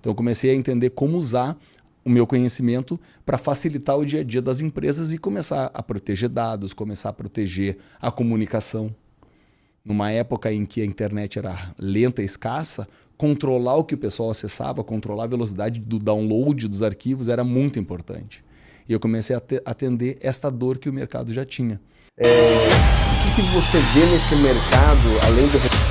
Então eu comecei a entender como usar o meu conhecimento para facilitar o dia a dia das empresas e começar a proteger dados, começar a proteger a comunicação. Numa época em que a internet era lenta e escassa, controlar o que o pessoal acessava, controlar a velocidade do download dos arquivos era muito importante. E eu comecei a atender esta dor que o mercado já tinha. O que você vê nesse mercado, além do...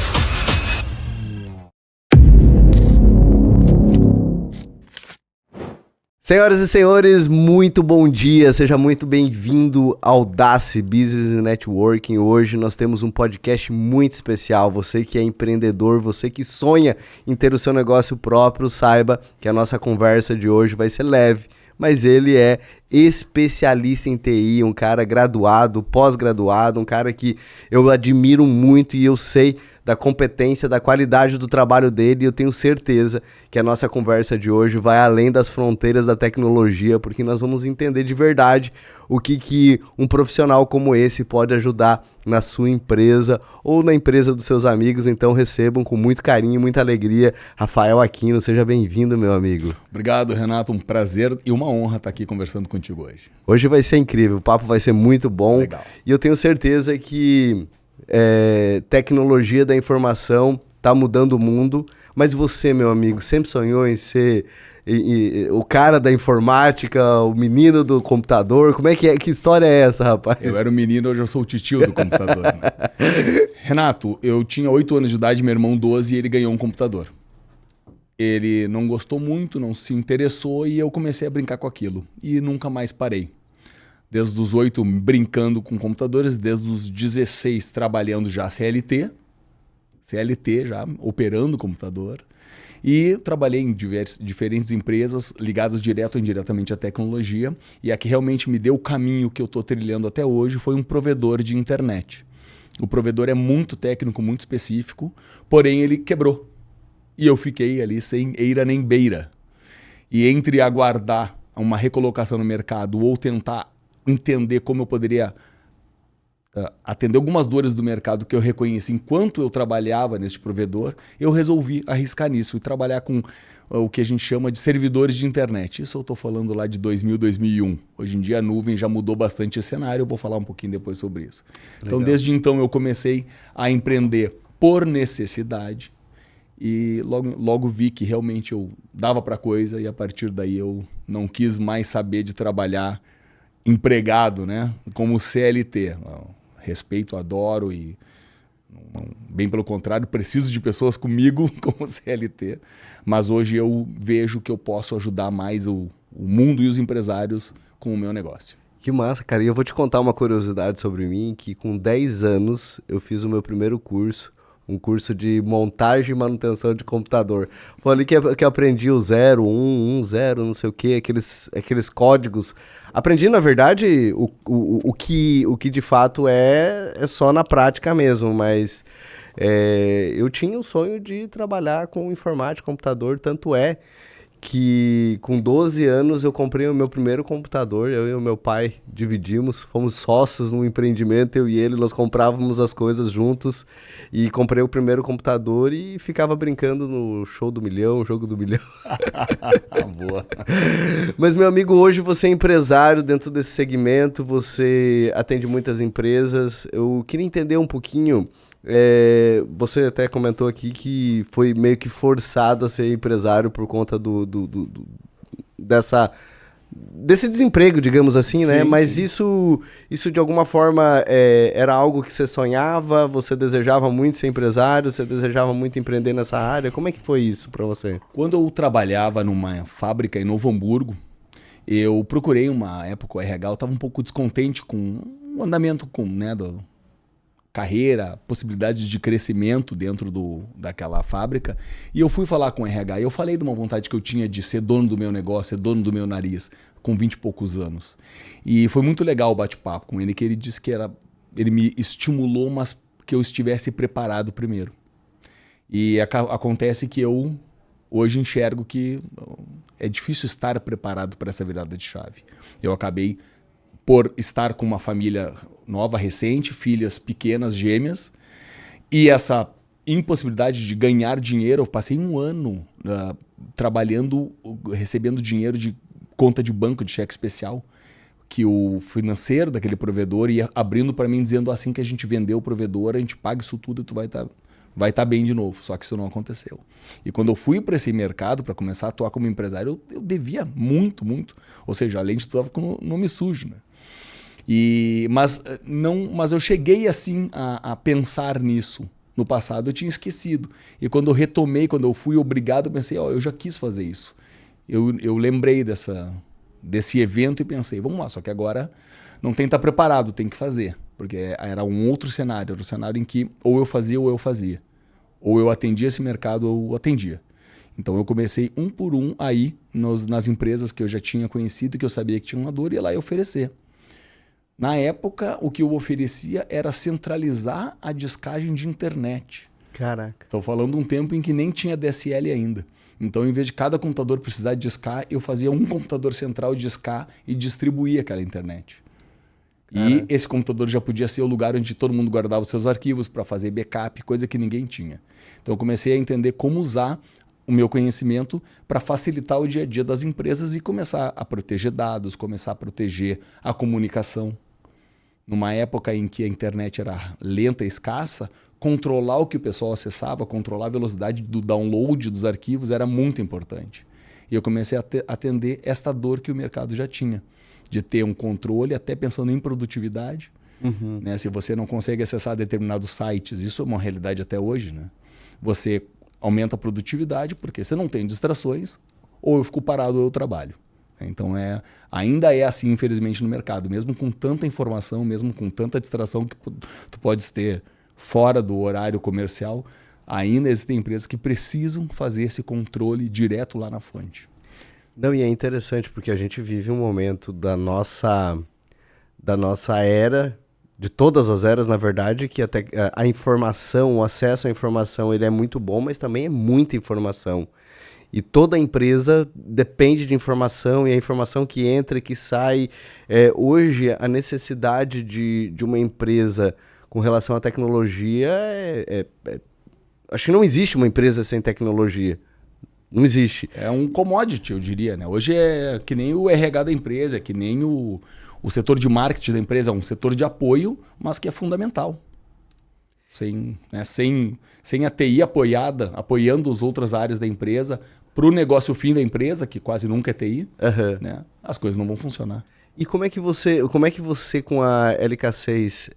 Senhoras e senhores, muito bom dia, seja muito bem-vindo ao Daci Business Networking. Hoje nós temos um podcast muito especial. Você que é empreendedor, você que sonha em ter o seu negócio próprio, saiba que a nossa conversa de hoje vai ser leve, mas ele é especialista em TI, um cara graduado, pós-graduado, um cara que eu admiro muito e eu sei da competência, da qualidade do trabalho dele, e eu tenho certeza que a nossa conversa de hoje vai além das fronteiras da tecnologia, porque nós vamos entender de verdade o que um profissional como esse pode ajudar na sua empresa ou na empresa dos seus amigos. Então recebam com muito carinho e muita alegria Rafael Aquino. Seja bem-vindo, meu amigo. Obrigado, Renato, um prazer e uma honra estar aqui conversando contigo hoje. Hoje vai ser incrível, o papo vai ser muito bom. Legal. E eu tenho certeza que tecnologia da informação está mudando o mundo, mas você, meu amigo, sempre sonhou em ser o cara da informática, o menino do computador? Como é que é? Que história é essa, rapaz? Eu era o menino, hoje eu sou o titio do computador. Né? Renato, eu tinha 8 anos de idade, meu irmão 12, e ele ganhou um computador. Ele não gostou muito, não se interessou, e eu comecei a brincar com aquilo. E nunca mais parei. Desde os 8 brincando com computadores, desde os 16 trabalhando já CLT já, operando computador. E trabalhei em diferentes empresas ligadas direto ou indiretamente à tecnologia. E a que realmente me deu o caminho que eu estou trilhando até hoje foi um provedor de internet. O provedor é muito técnico, muito específico, porém ele quebrou. E eu fiquei ali sem eira nem beira. E entre aguardar uma recolocação no mercado ou tentar entender como eu poderia atender algumas dores do mercado que eu reconheci enquanto eu trabalhava nesse provedor, eu resolvi arriscar nisso e trabalhar com o que a gente chama de servidores de internet. Isso eu estou falando lá de 2000, 2001. Hoje em dia a nuvem já mudou bastante esse cenário, eu vou falar um pouquinho depois sobre isso. Legal. Então, desde então eu comecei a empreender por necessidade e logo vi que realmente eu dava para coisa, e a partir daí eu não quis mais saber de trabalhar empregado, né? Como CLT. Respeito, adoro e, bem pelo contrário, preciso de pessoas comigo como CLT. Mas hoje eu vejo que eu posso ajudar mais o mundo e os empresários com o meu negócio. Que massa, cara. E eu vou te contar uma curiosidade sobre mim, que com 10 anos eu fiz o meu primeiro curso, um curso de montagem e manutenção de computador. Foi ali que eu aprendi o 0, 1, 0, não sei o que, aqueles códigos. Aprendi, na verdade, o que de fato é só na prática mesmo, mas eu tinha o sonho de trabalhar com informática, computador, tanto é que com 12 anos eu comprei o meu primeiro computador. Eu e o meu pai dividimos, fomos sócios num empreendimento, eu e ele, nós comprávamos as coisas juntos e comprei o primeiro computador e ficava brincando no show do milhão, jogo do milhão. Boa. Mas, meu amigo, hoje você é empresário dentro desse segmento, você atende muitas empresas. Eu queria entender um pouquinho. Você até comentou aqui que foi meio que forçado a ser empresário por conta desse desemprego, digamos assim, né? Mas sim. Isso de alguma forma era algo que você sonhava, você desejava muito ser empresário, você desejava muito empreender nessa área. Como é que foi isso para você? Quando eu trabalhava numa fábrica em Novo Hamburgo, eu procurei uma época o RH, eu estava um pouco descontente com o andamento do carreira, possibilidades de crescimento dentro daquela fábrica, e eu fui falar com o RH, e eu falei de uma vontade que eu tinha de ser dono do meu negócio, ser dono do meu nariz, com 20 e poucos anos. E foi muito legal o bate-papo com ele, que ele disse que ele me estimulou, mas que eu estivesse preparado primeiro. E acontece que eu hoje enxergo que é difícil estar preparado para essa virada de chave. Eu acabei por estar com uma família nova, recente, filhas pequenas, gêmeas, e essa impossibilidade de ganhar dinheiro. Eu passei um ano trabalhando, recebendo dinheiro de conta de banco, de cheque especial, que o financeiro daquele provedor ia abrindo para mim, dizendo assim que a gente vendeu o provedor, a gente paga isso tudo e tu vai estar bem de novo. Só que isso não aconteceu. E quando eu fui para esse mercado, para começar a atuar como empresário, eu devia muito, muito. Ou seja, além de tudo, estava com o nome sujo, né? Mas eu cheguei assim a pensar nisso. No passado eu tinha esquecido. E quando eu retomei, quando eu fui obrigado, eu pensei, eu já quis fazer isso. Eu lembrei desse evento e pensei, vamos lá, só que agora não tem que estar preparado, tem que fazer. Porque era um outro cenário, era um cenário em que ou eu fazia ou eu fazia. Ou eu atendia esse mercado ou eu atendia. Então eu comecei um por um aí nas empresas que eu já tinha conhecido, que eu sabia que tinha uma dor, e ia lá e oferecer. Na época, o que eu oferecia era centralizar a discagem de internet. Caraca. Estou falando de um tempo em que nem tinha DSL ainda. Então, em vez de cada computador precisar discar, eu fazia um computador central discar e distribuía aquela internet. E esse computador já podia ser o lugar onde todo mundo guardava os seus arquivos para fazer backup, coisa que ninguém tinha. Então, eu comecei a entender como usar o meu conhecimento para facilitar o dia a dia das empresas e começar a proteger dados, começar a proteger a comunicação. Numa época em que a internet era lenta e escassa, controlar o que o pessoal acessava, controlar a velocidade do download dos arquivos era muito importante. E eu comecei a atender esta dor que o mercado já tinha, de ter um controle, até pensando em produtividade. Né? Se você não consegue acessar determinados sites, isso é uma realidade até hoje, né? Você aumenta a produtividade porque você não tem distrações, ou eu fico parado ou eu trabalho. Então ainda é assim, infelizmente, no mercado. Mesmo com tanta informação, mesmo com tanta distração que tu podes ter fora do horário comercial, ainda existem empresas que precisam fazer esse controle direto lá na fonte. Não, e é interessante porque a gente vive um momento da nossa era, de todas as eras, na verdade, que até a informação, o acesso à informação, ele é muito bom, mas também é muita informação. E toda empresa depende de informação, e a informação que entra e que sai. Hoje, a necessidade de uma empresa com relação à tecnologia acho que não existe uma empresa sem tecnologia. Não existe. É um commodity, eu diria, né? Hoje é que nem o RH da empresa, é que nem o setor de marketing da empresa, é um setor de apoio, mas que é fundamental. Sem a TI apoiando as outras áreas da empresa, para o negócio fim da empresa, que quase nunca é TI, né? As coisas não vão funcionar. E como é que você com a LK6,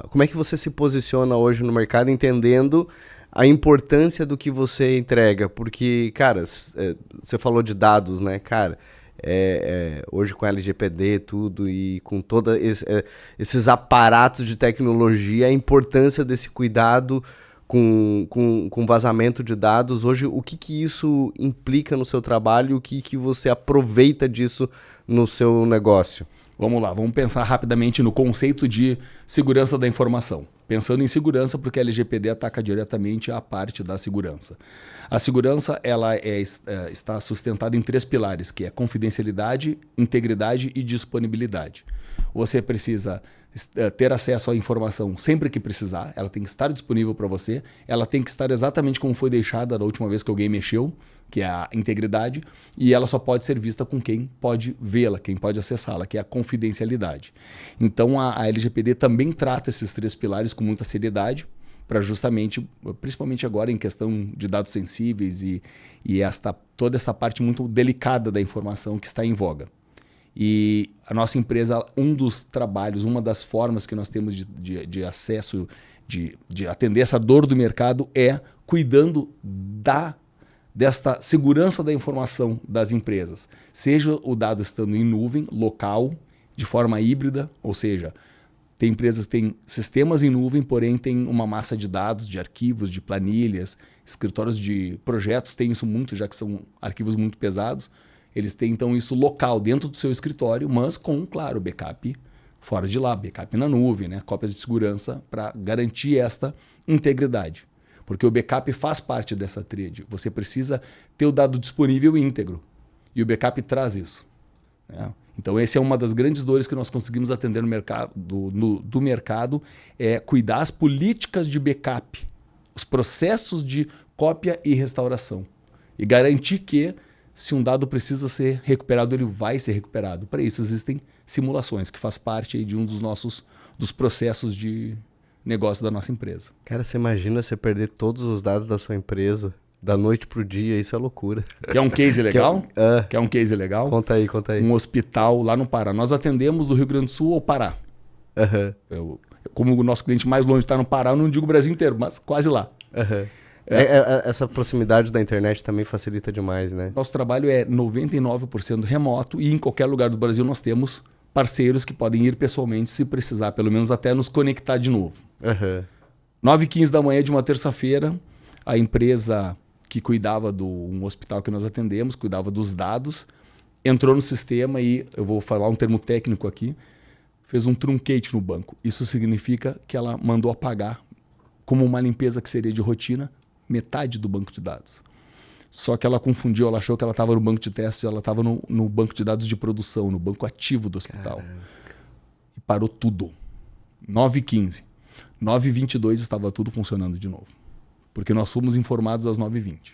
como é que você se posiciona hoje no mercado, entendendo a importância do que você entrega? Porque, cara, você falou de dados, né, cara? Hoje com a LGPD tudo e com todos esses aparatos de tecnologia, a importância desse cuidado com vazamento de dados. Hoje, o que isso implica no seu trabalho, o que você aproveita disso no seu negócio? Vamos lá, vamos pensar rapidamente no conceito de segurança da informação. Pensando em segurança, porque a LGPD ataca diretamente a parte da segurança. A segurança ela está sustentada em 3 pilares, que é confidencialidade, integridade e disponibilidade. Você precisa ter acesso à informação sempre que precisar, ela tem que estar disponível para você, ela tem que estar exatamente como foi deixada da última vez que alguém mexeu, que é a integridade, e ela só pode ser vista com quem pode vê-la, quem pode acessá-la, que é a confidencialidade. Então a LGPD também trata esses 3 pilares com muita seriedade, para justamente, principalmente agora em questão de dados sensíveis e toda essa parte muito delicada da informação que está em voga. E a nossa empresa, um dos trabalhos, uma das formas que nós temos de acesso, de atender essa dor do mercado é cuidando desta segurança da informação das empresas. Seja o dado estando em nuvem, local, de forma híbrida, ou seja, tem empresas que têm sistemas em nuvem, porém tem uma massa de dados, de arquivos, de planilhas, escritórios de projetos têm isso muito, já que são arquivos muito pesados. Eles têm, então, isso local, dentro do seu escritório, mas com, claro, backup fora de lá, backup na nuvem, né? Cópias de segurança para garantir esta integridade. Porque o backup faz parte dessa tríade. Você precisa ter o dado disponível e íntegro. E o backup traz isso, né? Então, essa é uma das grandes dores que nós conseguimos atender no mercado, do mercado, é cuidar as políticas de backup, os processos de cópia e restauração. e garantir que se um dado precisa ser recuperado, ele vai ser recuperado. Para isso existem simulações, que faz parte aí de um dos processos de negócio da nossa empresa. Cara, você imagina você perder todos os dados da sua empresa da noite pro dia, isso é loucura. Quer um case legal? Quer um case legal? Conta aí. Um hospital lá no Pará. Nós atendemos do Rio Grande do Sul ao Pará. Como o nosso cliente mais longe está no Pará, eu não digo o Brasil inteiro, mas quase lá. Essa proximidade da internet também facilita demais, né? Nosso trabalho é 99% remoto e em qualquer lugar do Brasil nós temos parceiros que podem ir pessoalmente se precisar, pelo menos até nos conectar de novo. 9h15 da manhã de uma terça-feira, a empresa que cuidava um hospital que nós atendemos, cuidava dos dados, entrou no sistema e, eu vou falar um termo técnico aqui, fez um truncate no banco. Isso significa que ela mandou apagar, como uma limpeza que seria de rotina, metade do banco de dados. Só que ela confundiu, ela achou que ela estava no banco de testes, ela estava no banco de dados de produção, no banco ativo do hospital. Caraca. E parou tudo. 9h15. 9h22 estava tudo funcionando de novo. Porque nós fomos informados às 9h20.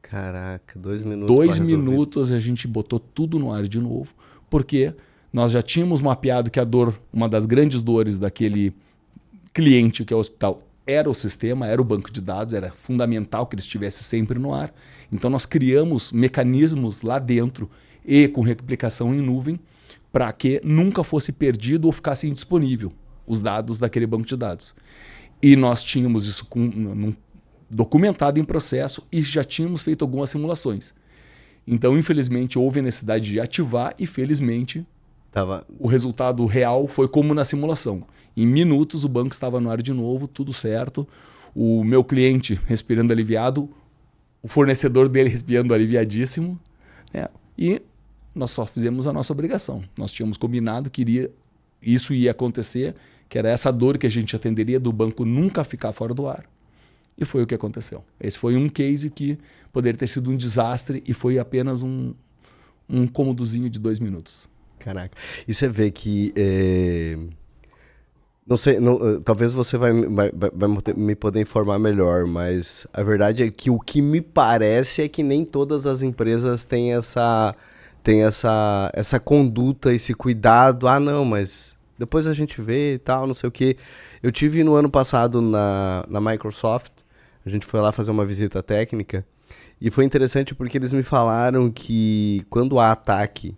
Caraca, 2 minutos. 2 minutos a gente botou tudo no ar de novo, porque nós já tínhamos mapeado que a dor, uma das grandes dores daquele cliente que é o hospital, era o sistema, era o banco de dados, era fundamental que ele estivesse sempre no ar. Então nós criamos mecanismos lá dentro e com replicação em nuvem para que nunca fosse perdido ou ficasse indisponível os dados daquele banco de dados. E nós tínhamos isso documentado em processo e já tínhamos feito algumas simulações. Então, infelizmente, houve a necessidade de ativar e, felizmente, o resultado real foi como na simulação. Em minutos, o banco estava no ar de novo, tudo certo. O meu cliente respirando aliviado, o fornecedor dele respirando aliviadíssimo. Né? E nós só fizemos a nossa obrigação. Nós tínhamos combinado que isso ia acontecer, que era essa dor que a gente atenderia do banco nunca ficar fora do ar. E foi o que aconteceu. Esse foi um case que poderia ter sido um desastre e foi apenas um cômodozinho de 2 minutos. Caraca. E você vê que... Não sei, talvez você vai me poder informar melhor, mas a verdade é que o que me parece é que nem todas as empresas têm essa conduta, esse cuidado. Ah, não, mas depois a gente vê e tal, não sei o quê. Eu tive no ano passado na Microsoft, a gente foi lá fazer uma visita técnica e foi interessante porque eles me falaram que quando há ataque,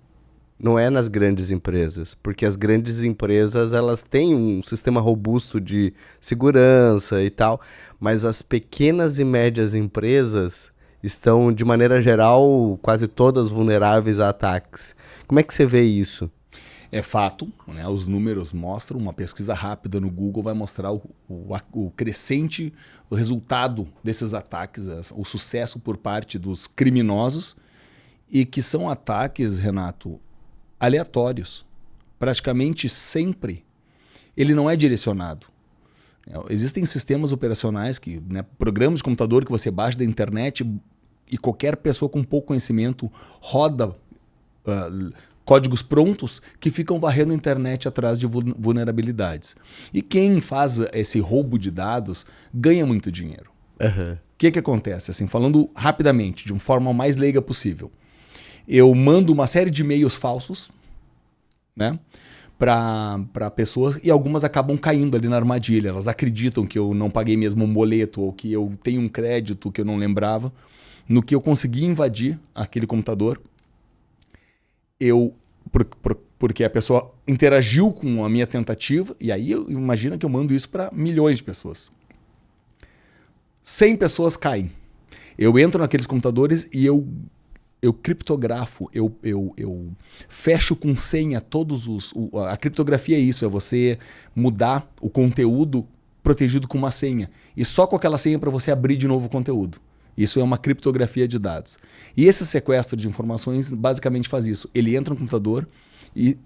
não é nas grandes empresas, porque as grandes empresas elas têm um sistema robusto de segurança e tal, mas as pequenas e médias empresas estão, de maneira geral, quase todas vulneráveis a ataques. Como é que você vê isso? É fato, né? Os números mostram, uma pesquisa rápida no Google vai mostrar o crescente, o resultado desses ataques, o sucesso por parte dos criminosos, e que são ataques, Renato, aleatórios. Praticamente sempre ele não é direcionado. Existem sistemas operacionais, programas de computador que você baixa da internet e qualquer pessoa com pouco conhecimento roda códigos prontos que ficam varrendo a internet atrás de vulnerabilidades. E quem faz esse roubo de dados ganha muito dinheiro. O que acontece? Assim, falando rapidamente, de uma forma mais leiga possível. Eu mando uma série de e-mails falsos, né, para pessoas e algumas acabam caindo ali na armadilha. Elas acreditam que eu não paguei mesmo um boleto ou que eu tenho um crédito que eu não lembrava. No que eu consegui invadir aquele computador, porque a pessoa interagiu com a minha tentativa, e aí eu imagino que eu mando isso para milhões de pessoas. 100 pessoas caem. Eu entro naqueles computadores e eu criptografo, eu fecho com senha todos a criptografia é isso, é você mudar o conteúdo protegido com uma senha. E só com aquela senha para você abrir de novo o conteúdo. Isso é uma criptografia de dados. E esse sequestro de informações basicamente faz isso. Ele entra no computador e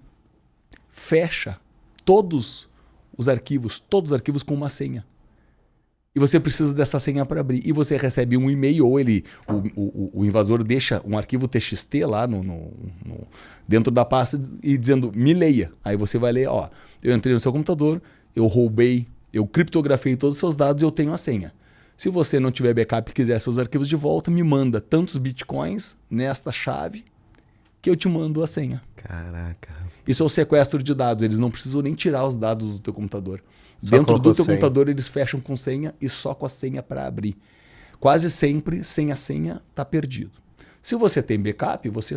fecha todos os arquivos com uma senha. E você precisa dessa senha para abrir. E você recebe um e-mail ou o invasor deixa um arquivo TXT lá dentro da pasta e dizendo, me leia. Aí você vai ler, eu entrei no seu computador, eu roubei, eu criptografei todos os seus dados e eu tenho a senha. Se você não tiver backup e quiser seus arquivos de volta, me manda tantos bitcoins nesta chave que eu te mando a senha. Caraca. Isso é o sequestro de dados. Eles não precisam nem tirar os dados do teu computador. Só Dentro do teu senha. computador, eles fecham com senha e só com a senha para abrir. Quase sempre, sem a senha, está perdido. Se você tem backup, você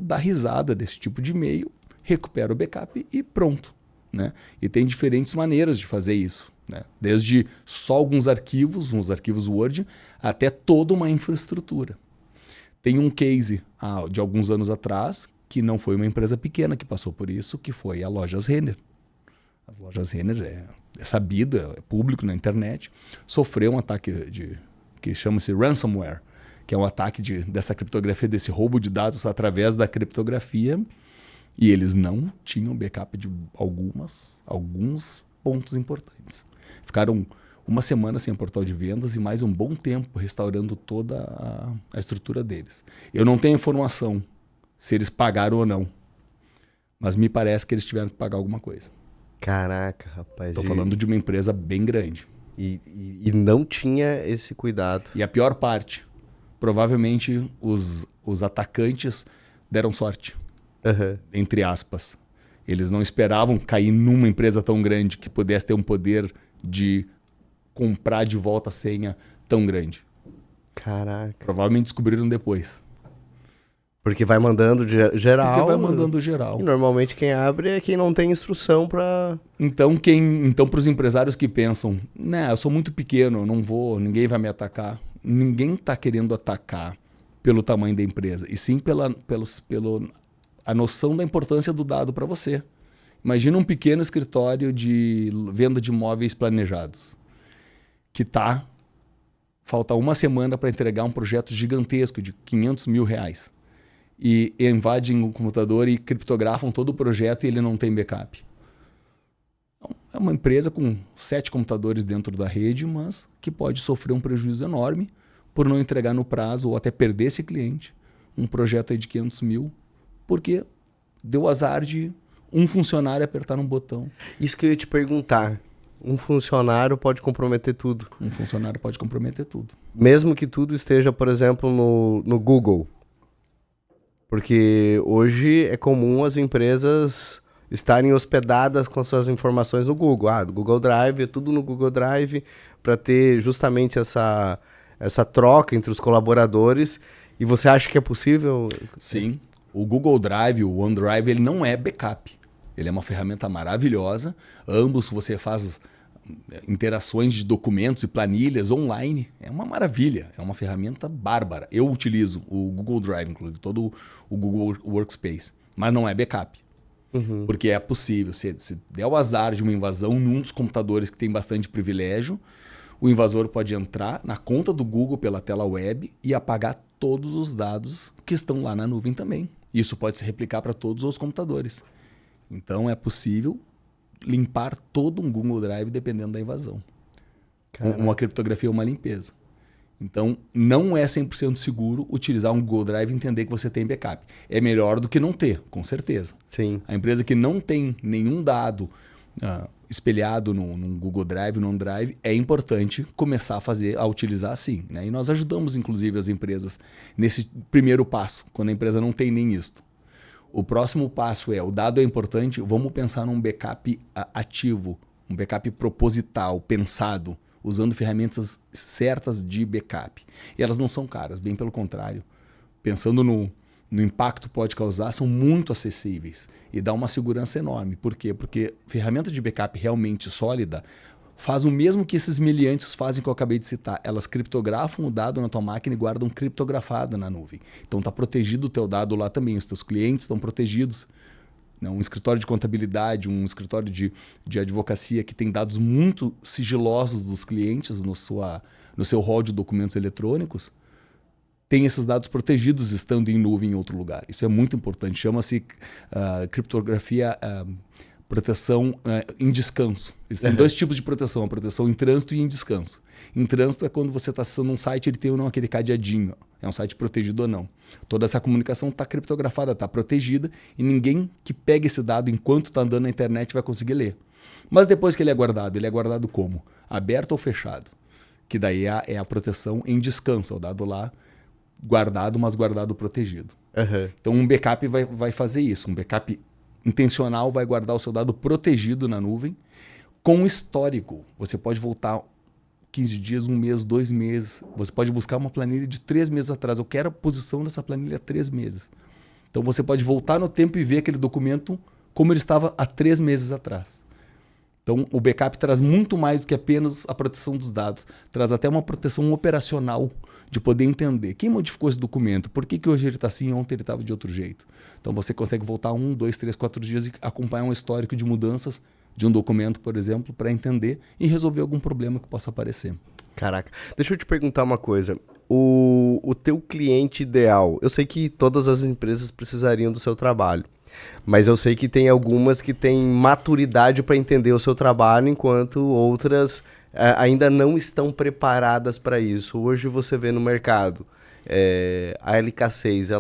dá risada desse tipo de e-mail, recupera o backup e pronto. Né? E tem diferentes maneiras de fazer isso. Né? Desde só alguns arquivos, uns arquivos Word, até toda uma infraestrutura. Tem um case de alguns anos atrás, que não foi uma empresa pequena que passou por isso, que foi a Lojas Renner. As Lojas Renner é sabido, é público na internet, sofreu um ataque que chama-se ransomware, que é um ataque dessa criptografia, desse roubo de dados através da criptografia, e eles não tinham backup de alguns pontos importantes. Ficaram uma semana sem portal de vendas e mais um bom tempo restaurando toda a estrutura deles. Eu não tenho informação se eles pagaram ou não, mas me parece que eles tiveram que pagar alguma coisa. Caraca, rapaz. Estou falando de uma empresa bem grande. E não tinha esse cuidado. E a pior parte, provavelmente os atacantes deram sorte, entre aspas. Eles não esperavam cair numa empresa tão grande que pudesse ter um poder de comprar de volta a senha tão grande. Caraca. Provavelmente descobriram depois. Porque vai mandando geral. Porque vai mandando geral. E normalmente quem abre é quem não tem instrução para... Então para os empresários que pensam, né, eu sou muito pequeno, eu não vou, ninguém vai me atacar. Ninguém está querendo atacar pelo tamanho da empresa, e sim pela a noção da importância do dado para você. Imagina um pequeno escritório de venda de imóveis planejados, que falta uma semana para entregar um projeto gigantesco de R$500 mil. E invadem o computador e criptografam todo o projeto e ele não tem backup. Então, é uma empresa com 7 computadores dentro da rede, mas que pode sofrer um prejuízo enorme por não entregar no prazo ou até perder esse cliente um projeto aí de R$500 mil, porque deu azar de um funcionário apertar um botão. Isso que eu ia te perguntar. Um funcionário pode comprometer tudo. Um funcionário pode comprometer tudo. Mesmo que tudo esteja, por exemplo, no Google. Porque hoje é comum as empresas estarem hospedadas com suas informações no Google. Do Google Drive, é tudo no Google Drive, para ter justamente essa troca entre os colaboradores. E você acha que é possível? Sim. O Google Drive, o OneDrive, ele não é backup. Ele é uma ferramenta maravilhosa. Ambos você faz interações de documentos e planilhas online. É uma maravilha. É uma ferramenta bárbara. Eu utilizo o Google Drive, inclusive todo o Google Workspace. Mas não é backup. Porque é possível. Se der o azar de uma invasão num dos computadores que tem bastante privilégio, o invasor pode entrar na conta do Google pela tela web e apagar todos os dados que estão lá na nuvem também. Isso pode se replicar para todos os computadores. Então é possível limpar todo um Google Drive dependendo da invasão. Uma criptografia é uma limpeza. Então não é 100% seguro utilizar um Google Drive e entender que você tem backup. É melhor do que não ter, com certeza. Sim. A empresa que não tem nenhum dado espelhado num Google Drive, no OneDrive, é importante começar a utilizar assim. Né? E nós ajudamos, inclusive, as empresas nesse primeiro passo, quando a empresa não tem nem isto. O próximo passo o dado é importante, vamos pensar num backup ativo, um backup proposital, pensado, usando ferramentas certas de backup. E elas não são caras, bem pelo contrário. Pensando no impacto que pode causar, são muito acessíveis e dá uma segurança enorme. Por quê? Porque ferramenta de backup realmente sólida faz o mesmo que esses meliantes fazem que eu acabei de citar. Elas criptografam o dado na tua máquina e guardam criptografado na nuvem. Então está protegido o teu dado lá também. Os teus clientes estão protegidos. Um escritório de contabilidade, um escritório de advocacia que tem dados muito sigilosos dos clientes no seu rol de documentos eletrônicos, tem esses dados protegidos estando em nuvem em outro lugar. Isso é muito importante. Chama-se criptografia... proteção em descanso. Existem dois tipos de proteção, a proteção em trânsito e em descanso. Em trânsito é quando você está acessando um site, ele tem ou não aquele cadeadinho, é um site protegido ou não. Toda essa comunicação está criptografada, está protegida e ninguém que pega esse dado enquanto está andando na internet vai conseguir ler. Mas depois que ele é guardado como? Aberto ou fechado? que daí é a proteção em descanso, é o dado lá guardado, mas guardado protegido. Então um backup vai fazer isso, um backup intencional vai guardar o seu dado protegido na nuvem com histórico. Você pode voltar 15 dias, 1 mês, 2 meses. Você pode buscar uma planilha de 3 meses atrás. Eu quero a posição dessa planilha há 3 meses. Então você pode voltar no tempo e ver aquele documento como ele estava há 3 meses atrás. Então o backup traz muito mais do que apenas a proteção dos dados. Traz até uma proteção operacional de poder entender quem modificou esse documento, por que hoje ele está assim e ontem ele estava de outro jeito. Então você consegue voltar 1, 2, 3, 4 dias e acompanhar um histórico de mudanças de um documento, por exemplo, para entender e resolver algum problema que possa aparecer. Caraca, deixa eu te perguntar uma coisa. O teu cliente ideal, eu sei que todas as empresas precisariam do seu trabalho, mas eu sei que tem algumas que têm maturidade para entender o seu trabalho, enquanto outras ainda não estão preparadas para isso. Hoje você vê no mercado, a LK6,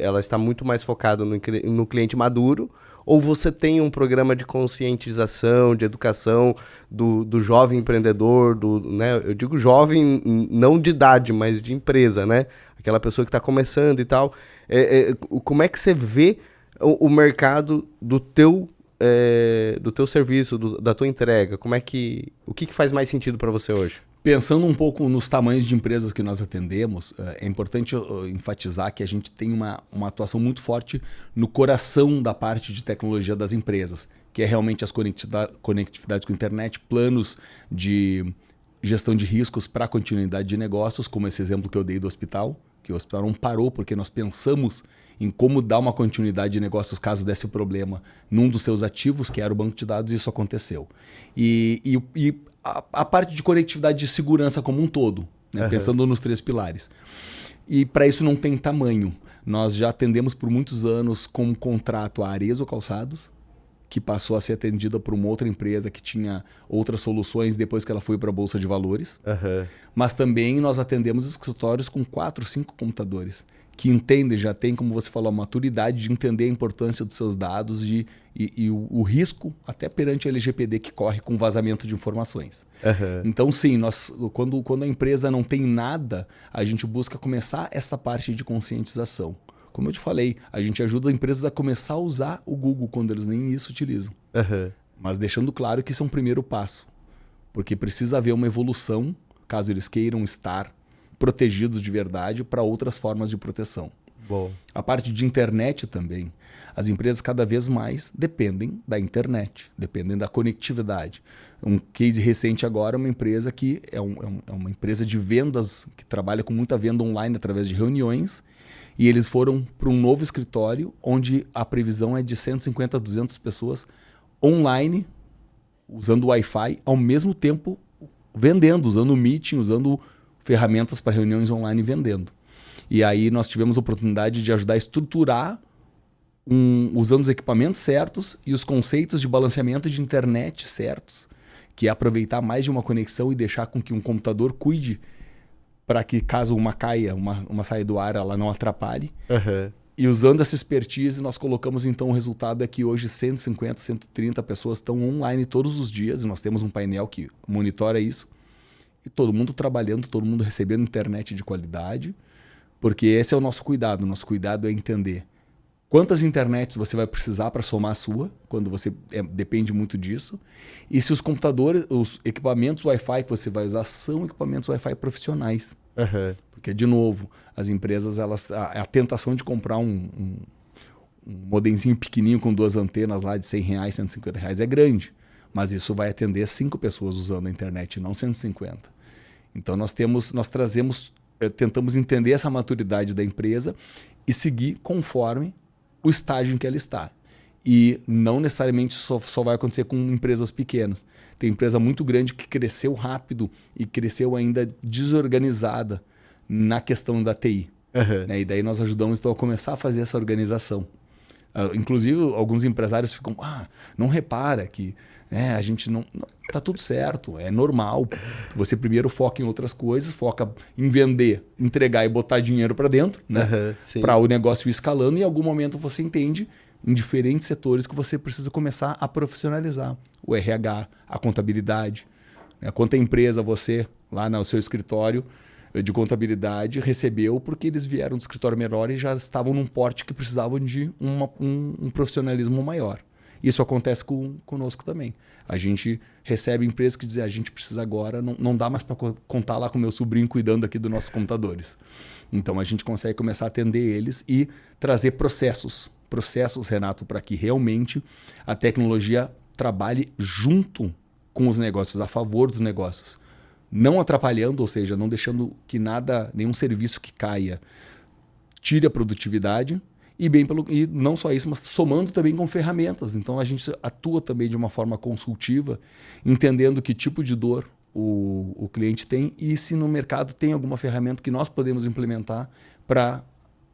ela está muito mais focada no cliente maduro, ou você tem um programa de conscientização, de educação do jovem empreendedor, né? Eu digo jovem não de idade, mas de empresa, né? Aquela pessoa que está começando e tal. Como é que você vê o mercado do teu serviço, da tua entrega? O que faz mais sentido para você hoje? Pensando um pouco nos tamanhos de empresas que nós atendemos, é importante enfatizar que a gente tem uma atuação muito forte no coração da parte de tecnologia das empresas, que é realmente as conectividades com a internet, planos de gestão de riscos para a continuidade de negócios, como esse exemplo que eu dei do hospital, que o hospital não parou porque nós pensamos em como dar uma continuidade de negócios caso desse problema num dos seus ativos, que era o banco de dados, e isso aconteceu. E a parte de conectividade de segurança como um todo, né? Pensando nos 3 pilares. E para isso não tem tamanho. Nós já atendemos por muitos anos com um contrato a Arezzo Calçados, que passou a ser atendida por uma outra empresa que tinha outras soluções depois que ela foi para a Bolsa de Valores. Mas também nós atendemos escritórios com 4, 5 computadores, que entendem, já tem, como você falou, a maturidade de entender a importância dos seus dados e o risco, até perante a LGPD, que corre com vazamento de informações. Então, sim, quando a empresa não tem nada, a gente busca começar essa parte de conscientização. Como eu te falei, a gente ajuda empresas a começar a usar o Google quando eles nem isso utilizam. Mas deixando claro que isso é um primeiro passo, porque precisa haver uma evolução, caso eles queiram estar protegidos de verdade, para outras formas de proteção. Bom. A parte de internet também. As empresas cada vez mais dependem da internet, dependem da conectividade. Um case recente agora, uma empresa que é uma empresa de vendas, que trabalha com muita venda online através de reuniões, e eles foram para um novo escritório, onde a previsão é de 150 a 200 pessoas online, usando Wi-Fi, ao mesmo tempo vendendo, usando o Meeting, usando ferramentas para reuniões online vendendo. E aí nós tivemos a oportunidade de ajudar a estruturar, usando os equipamentos certos e os conceitos de balanceamento de internet certos, que é aproveitar mais de uma conexão e deixar com que um computador cuide para que, caso uma caia, uma saia do ar, ela não atrapalhe. E usando essa expertise, nós colocamos então o resultado é que hoje 150, 130 pessoas estão online todos os dias, e nós temos um painel que monitora isso. E todo mundo trabalhando, todo mundo recebendo internet de qualidade, porque esse é o nosso cuidado. O nosso cuidado é entender quantas internets você vai precisar para somar a sua, quando você depende muito disso, e se os computadores, os equipamentos Wi-Fi que você vai usar são equipamentos Wi-Fi profissionais. Porque, de novo, as empresas, a tentação de comprar um modemzinho pequenininho com 2 antenas lá de R$100, R$150 é grande, mas isso vai atender 5 pessoas usando a internet, não 150. Então nós tentamos entender essa maturidade da empresa e seguir conforme o estágio em que ela está. E não necessariamente só vai acontecer com empresas pequenas. Tem empresa muito grande que cresceu rápido e cresceu ainda desorganizada na questão da TI. Né? E daí nós ajudamos então a começar a fazer essa organização. Inclusive, alguns empresários ficam, não repara que a gente não tá tudo certo, é normal. Você primeiro foca em outras coisas, foca em vender, entregar e botar dinheiro para dentro, né? Para o negócio ir escalando, e em algum momento você entende em diferentes setores que você precisa começar a profissionalizar. O RH, a contabilidade, né? Quanta empresa você lá no seu escritório de contabilidade, recebeu porque eles vieram do escritório menor e já estavam num porte que precisavam de um profissionalismo maior. Isso acontece conosco também. A gente recebe empresas que dizem, a gente precisa agora, não dá mais para contar lá com o meu sobrinho cuidando aqui dos nossos computadores. Então a gente consegue começar a atender eles e trazer processos, Renato, para que realmente a tecnologia trabalhe junto com os negócios, a favor dos negócios. Não atrapalhando, ou seja, não deixando que nenhum serviço que caia tire a produtividade e não só isso, mas somando também com ferramentas. Então a gente atua também de uma forma consultiva, entendendo que tipo de dor o cliente tem e se no mercado tem alguma ferramenta que nós podemos implementar para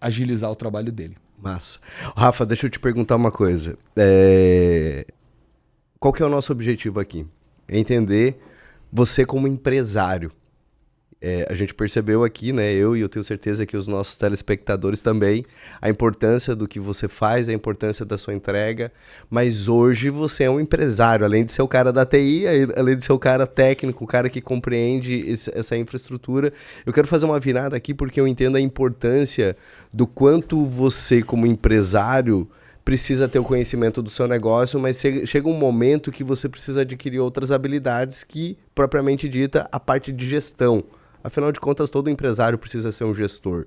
agilizar o trabalho dele. Massa. Rafa, deixa eu te perguntar uma coisa. Qual que é o nosso objetivo aqui? É entender você como empresário. A gente percebeu aqui, né, eu tenho certeza que os nossos telespectadores também, a importância do que você faz, a importância da sua entrega, mas hoje você é um empresário, além de ser o cara da TI, além de ser o cara técnico, o cara que compreende essa infraestrutura. Eu quero fazer uma virada aqui porque eu entendo a importância do quanto você como empresário precisa ter o conhecimento do seu negócio, mas chega um momento que você precisa adquirir outras habilidades que, propriamente dita, a parte de gestão. Afinal de contas, todo empresário precisa ser um gestor.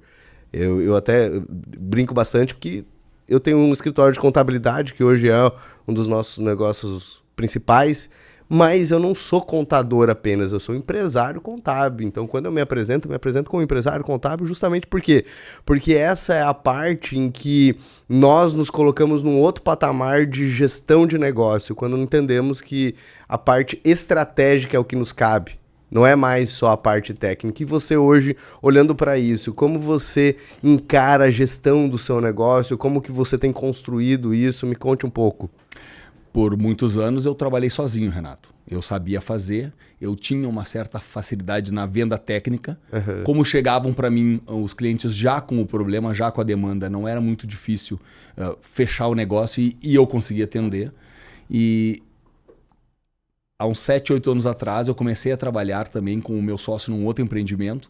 Eu até brinco bastante porque eu tenho um escritório de contabilidade, que hoje é um dos nossos negócios principais, mas eu não sou contador apenas, eu sou empresário contábil. Então, quando eu me apresento como empresário contábil justamente por quê? Porque essa é a parte em que nós nos colocamos num outro patamar de gestão de negócio, quando entendemos que a parte estratégica é o que nos cabe. Não é mais só a parte técnica. E você hoje, olhando para isso, como você encara a gestão do seu negócio? Como que você tem construído isso? Me conte um pouco. Por muitos anos eu trabalhei sozinho, Renato. Eu sabia fazer, eu tinha uma certa facilidade na venda técnica. Uhum. Como chegavam para mim os clientes já com o problema, já com a demanda, não era muito difícil fechar o negócio e eu conseguia atender. E há uns 7, 8 anos atrás, eu comecei a trabalhar também com o meu sócio num outro empreendimento.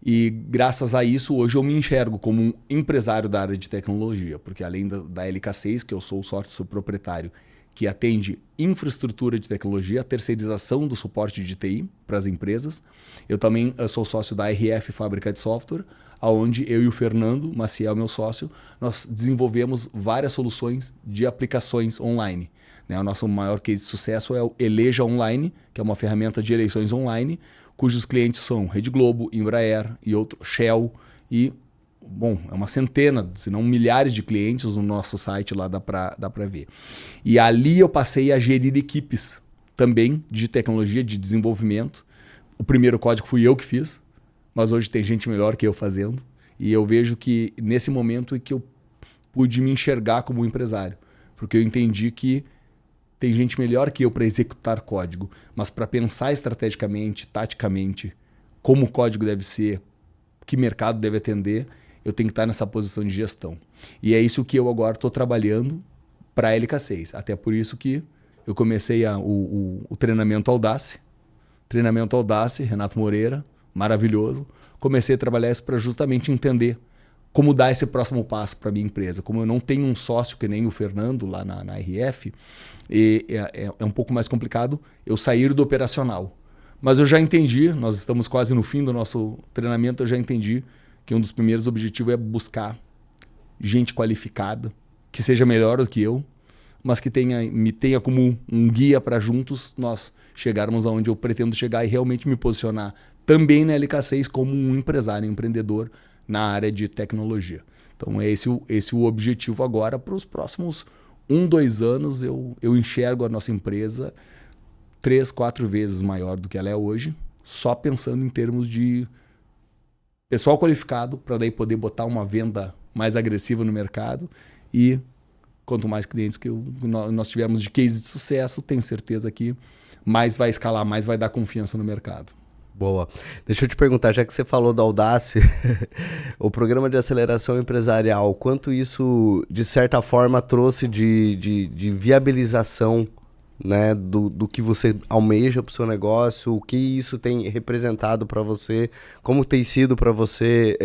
E graças a isso, hoje eu me enxergo como um empresário da área de tecnologia. Porque além da LK6, que eu sou o sócio proprietário, que atende infraestrutura de tecnologia, terceirização do suporte de TI para as empresas. Eu também sou sócio da RF Fábrica de Software, onde eu e o Fernando Maciel, meu sócio, nós desenvolvemos várias soluções de aplicações online. O nosso maior case de sucesso é o Eleja Online, que é uma ferramenta de eleições online, cujos clientes são Rede Globo, Embraer e Shell e, bom, é uma centena, se não milhares de clientes no nosso site lá, dá para ver. E ali eu passei a gerir equipes também de tecnologia, de desenvolvimento. O primeiro código fui eu que fiz, mas hoje tem gente melhor que eu fazendo. E eu vejo que nesse momento é que eu pude me enxergar como empresário, porque eu entendi que tem gente melhor que eu para executar código, mas para pensar estrategicamente, taticamente, como o código deve ser, que mercado deve atender, eu tenho que estar nessa posição de gestão. E é isso que eu agora estou trabalhando para a LK6. Até por isso que eu comecei o treinamento Audace. Treinamento Audace, Renato Moreira, maravilhoso. Comecei a trabalhar isso para justamente entender como dar esse próximo passo para a minha empresa. Como eu não tenho um sócio que nem o Fernando lá na RF, é um pouco mais complicado eu sair do operacional. Mas eu já entendi, nós estamos quase no fim do nosso treinamento, eu já entendi que um dos primeiros objetivos é buscar gente qualificada, que seja melhor do que eu, mas que me tenha como um guia para juntos nós chegarmos aonde eu pretendo chegar e realmente me posicionar também na LK6 como um empresário, um empreendedor na área de tecnologia. Então é esse o objetivo agora. Para os próximos 1, 2 anos eu enxergo a nossa empresa 3, 4 vezes maior do que ela é hoje, só pensando em termos de pessoal qualificado para daí poder botar uma venda mais agressiva no mercado e quanto mais clientes que nós tivermos de case de sucesso, tenho certeza que mais vai escalar, mais vai dar confiança no mercado. Boa. Deixa eu te perguntar, já que você falou da Audace, o programa de aceleração empresarial, quanto isso, de certa forma, trouxe de viabilização né, do que você almeja para o seu negócio, o que isso tem representado para você, como tem sido para você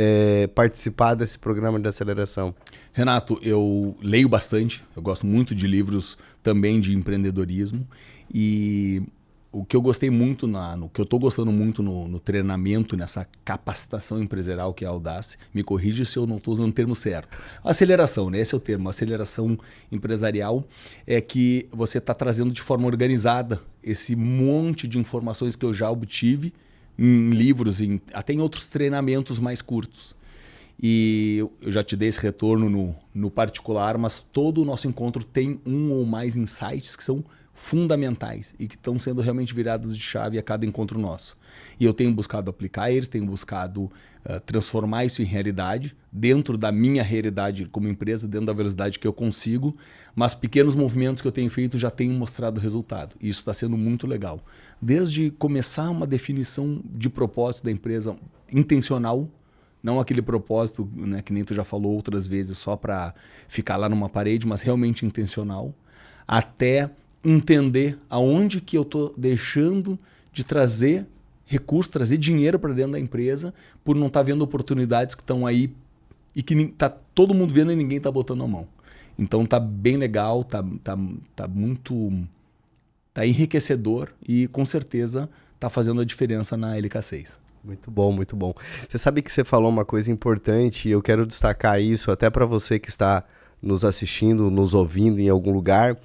participar desse programa de aceleração? Renato, eu leio bastante, eu gosto muito de livros também de empreendedorismo e o que eu gostei muito, no que eu estou gostando muito no treinamento, nessa capacitação empresarial que é a Audace, me corrige se eu não estou usando o termo certo. Aceleração, né? Esse é o termo, aceleração empresarial, é que você está trazendo de forma organizada esse monte de informações que eu já obtive em livros, até em outros treinamentos mais curtos. E eu já te dei esse retorno no particular, mas todo o nosso encontro tem um ou mais insights que são fundamentais e que estão sendo realmente virados de chave a cada encontro nosso. E eu tenho buscado aplicar eles, tenho buscado transformar isso em realidade, dentro da minha realidade como empresa, dentro da velocidade que eu consigo, mas pequenos movimentos que eu tenho feito já têm mostrado resultado. E isso está sendo muito legal. Desde começar uma definição de propósito da empresa intencional, não aquele propósito, né, que nem tu já falou outras vezes, só para ficar lá numa parede, mas realmente intencional, até entender aonde que eu estou deixando de trazer recursos, trazer dinheiro para dentro da empresa, por não estar vendo oportunidades que estão aí e que tá todo mundo vendo e ninguém está botando a mão. Então tá bem legal, tá enriquecedor e com certeza tá fazendo a diferença na LK6. Muito bom, muito bom. Você sabe que você falou uma coisa importante e eu quero destacar isso até para você que está nos assistindo, nos ouvindo em algum lugar.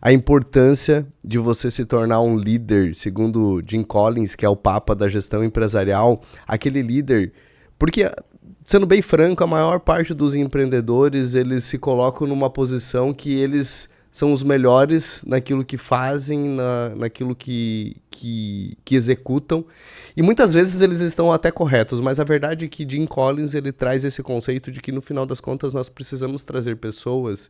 A importância de você se tornar um líder, segundo Jim Collins, que é o papa da gestão empresarial, aquele líder, porque, sendo bem franco, a maior parte dos empreendedores, eles se colocam numa posição que eles são os melhores naquilo que fazem, naquilo que executam, e muitas vezes eles estão até corretos, mas a verdade é que Jim Collins ele traz esse conceito de que no final das contas nós precisamos trazer pessoas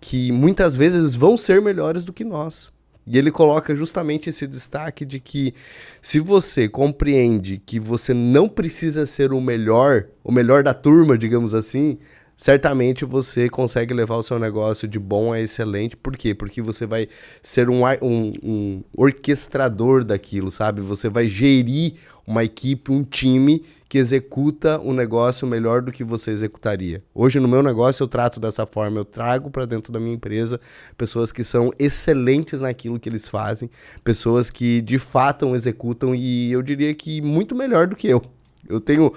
que muitas vezes vão ser melhores do que nós. E ele coloca justamente esse destaque de que se você compreende que você não precisa ser o melhor da turma, digamos assim, certamente você consegue levar o seu negócio de bom a excelente. Por quê? Porque você vai ser um orquestrador daquilo, sabe? Você vai gerir uma equipe, um time que executa um negócio melhor do que você executaria. Hoje no meu negócio eu trato dessa forma, eu trago para dentro da minha empresa pessoas que são excelentes naquilo que eles fazem, pessoas que de fato executam e eu diria que muito melhor do que eu. Eu tenho,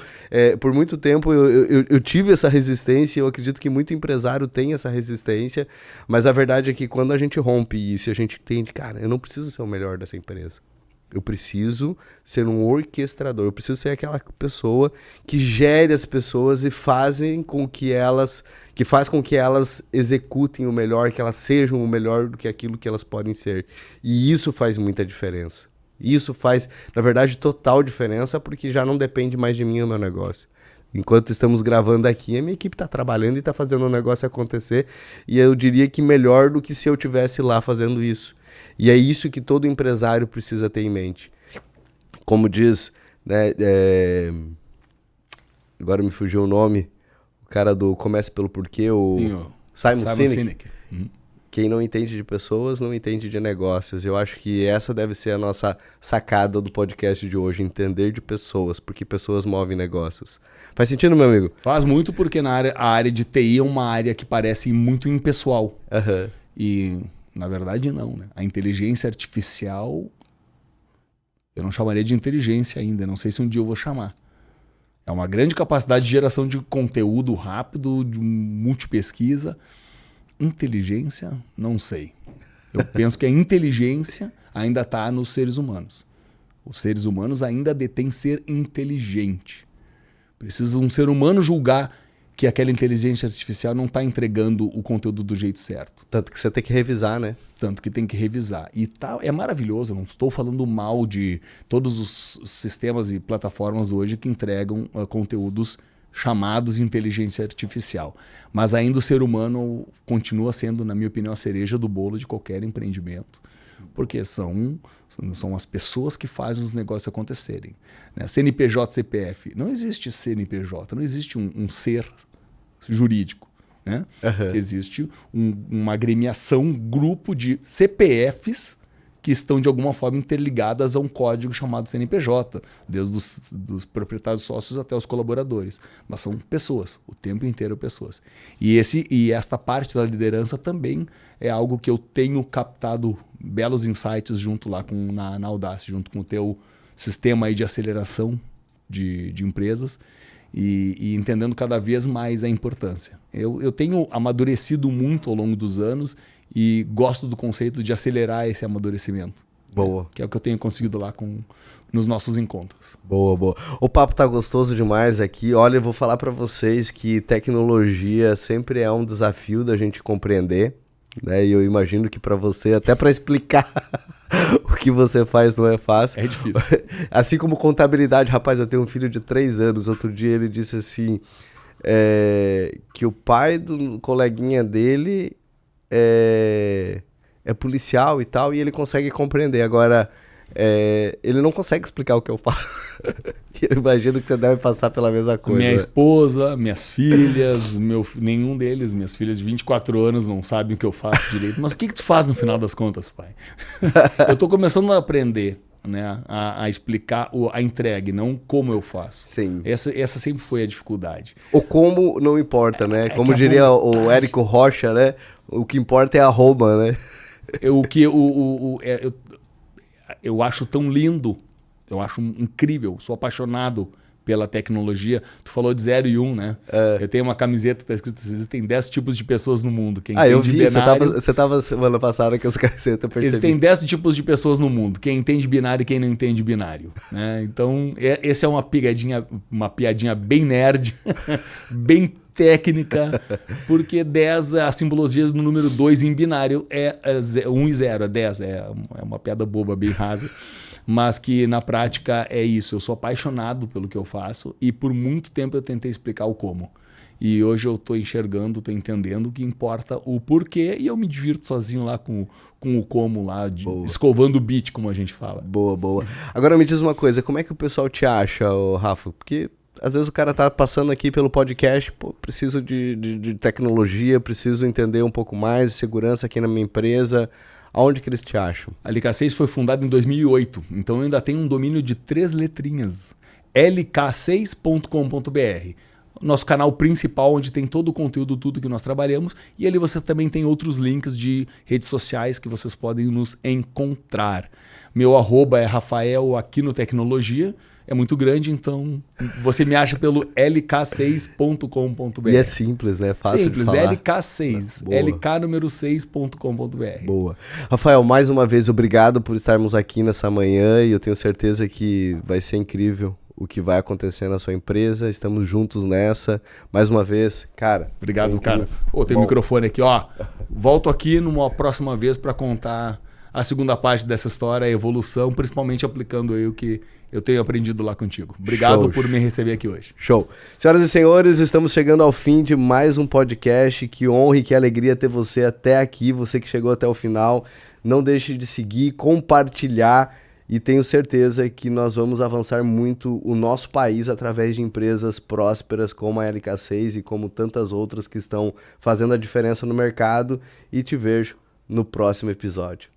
por muito tempo, eu tive essa resistência, eu acredito que muito empresário tem essa resistência, mas a verdade é que quando a gente rompe isso, a gente entende, cara, eu não preciso ser o melhor dessa empresa. Eu preciso ser um orquestrador, eu preciso ser aquela pessoa que gere as pessoas e faz com que elas executem o melhor, que elas sejam o melhor do que aquilo que elas podem ser. E isso faz muita diferença. Isso faz, na verdade, total diferença, porque já não depende mais de mim e o meu negócio. Enquanto estamos gravando aqui, a minha equipe está trabalhando e está fazendo o negócio acontecer, e eu diria que melhor do que se eu estivesse lá fazendo isso. E é isso que todo empresário precisa ter em mente. Como diz, né, agora me fugiu o nome, o cara do Comece Pelo Porquê, o Simon Sinek. Quem não entende de pessoas, não entende de negócios. Eu acho que essa deve ser a nossa sacada do podcast de hoje, entender de pessoas, porque pessoas movem negócios. Faz sentido, meu amigo? Faz muito, porque a área de TI é uma área que parece muito impessoal. Uhum. E, na verdade, não, né? A inteligência artificial, eu não chamaria de inteligência ainda, não sei se um dia eu vou chamar. É uma grande capacidade de geração de conteúdo rápido, de multipesquisa. Inteligência, não sei. Eu penso que a inteligência ainda está nos seres humanos. Os seres humanos ainda detêm ser inteligente. Precisa um ser humano julgar que aquela inteligência artificial não está entregando o conteúdo do jeito certo. Tanto que você tem que revisar, né? Tanto que tem que revisar. E é maravilhoso, eu não estou falando mal de todos os sistemas e plataformas hoje que entregam conteúdos chamados de inteligência artificial. Mas ainda o ser humano continua sendo, na minha opinião, a cereja do bolo de qualquer empreendimento. Porque são as pessoas que fazem os negócios acontecerem. Né? CNPJ, CPF. Não existe CNPJ, não existe um ser jurídico. Né? Uhum. Existe uma agremiação, um grupo de CPFs que estão de alguma forma interligadas a um código chamado CNPJ, desde dos proprietários sócios até os colaboradores. Mas são pessoas, o tempo inteiro pessoas. E esta parte da liderança também é algo que eu tenho captado belos insights junto lá na Audace, junto com o teu sistema aí de aceleração de empresas e entendendo cada vez mais a importância. Eu tenho amadurecido muito ao longo dos anos e gosto do conceito de acelerar esse amadurecimento. Boa. Que é o que eu tenho conseguido lá nos nossos encontros. Boa, boa. O papo tá gostoso demais aqui. Olha, eu vou falar para vocês que tecnologia sempre é um desafio da gente compreender, né? E eu imagino que para você, até para explicar o que você faz não é fácil. É difícil. Assim como contabilidade. Rapaz, eu tenho um filho de 3 anos. Outro dia ele disse assim, que o pai do coleguinha dele é policial e tal, e ele consegue compreender. Agora, ele não consegue explicar o que eu faço. Eu imagino que você deve passar pela mesma coisa. Minha esposa, minhas filhas, nenhum deles, minhas filhas de 24 anos não sabem o que eu faço direito. Mas o que tu faz no final das contas, pai? Eu tô começando a aprender, né, a explicar a entrega, não como eu faço. Sim. Essa sempre foi a dificuldade. O como não importa, né? Como diria o Érico Rocha, né? O que importa é a Roma, né? Eu acho tão lindo, eu acho incrível, sou apaixonado pela tecnologia. Tu falou de 0 e 1, né? Eu tenho uma camiseta que tá escrito: existem 10 tipos de pessoas no mundo. Quem entende eu vi, binário, você tava semana passada com as camisetas, eu percebi. Existem 10 tipos de pessoas no mundo. Quem entende binário e quem não entende binário. Né? Então, essa é uma piadinha bem nerd, bem técnica, porque 10, a simbologia do número 2 em binário é 1 e 0, é 10. É uma piada boba, bem rasa. Mas que na prática é isso. Eu sou apaixonado pelo que eu faço e por muito tempo eu tentei explicar o como. E hoje eu estou enxergando, estou entendendo o que importa, o porquê, e eu me divirto sozinho lá com o como lá, escovando o beat, como a gente fala. Boa, boa. Agora me diz uma coisa, como é que o pessoal te acha, Rafa? Porque às vezes o cara tá passando aqui pelo podcast, pô, preciso de tecnologia, preciso entender um pouco mais de segurança aqui na minha empresa. Aonde que eles te acham? A LK6 foi fundada em 2008, então eu ainda tenho um domínio de 3 letrinhas. lk6.com.br. Nosso canal principal, onde tem todo o conteúdo, tudo que nós trabalhamos. E ali você também tem outros links de redes sociais que vocês podem nos encontrar. Meu @ é Rafael aqui no Tecnologia. É muito grande, então você me acha pelo lk6.com.br. E é simples, né? Fácil simples, de falar. LK6, lk6.com.br. Boa. Rafael, mais uma vez, obrigado por estarmos aqui nessa manhã e eu tenho certeza que vai ser incrível o que vai acontecer na sua empresa. Estamos juntos nessa. Mais uma vez, cara. Obrigado, cara. Tem um microfone aqui, ó. Volto aqui numa próxima vez para contar a segunda parte dessa história, a evolução, principalmente aplicando aí o que eu tenho aprendido lá contigo. Obrigado por me receber aqui hoje. Show. Senhoras e senhores, estamos chegando ao fim de mais um podcast. Que honra e que alegria ter você até aqui, você que chegou até o final. Não deixe de seguir, compartilhar e tenho certeza que nós vamos avançar muito o nosso país através de empresas prósperas como a LK6 e como tantas outras que estão fazendo a diferença no mercado. E te vejo no próximo episódio.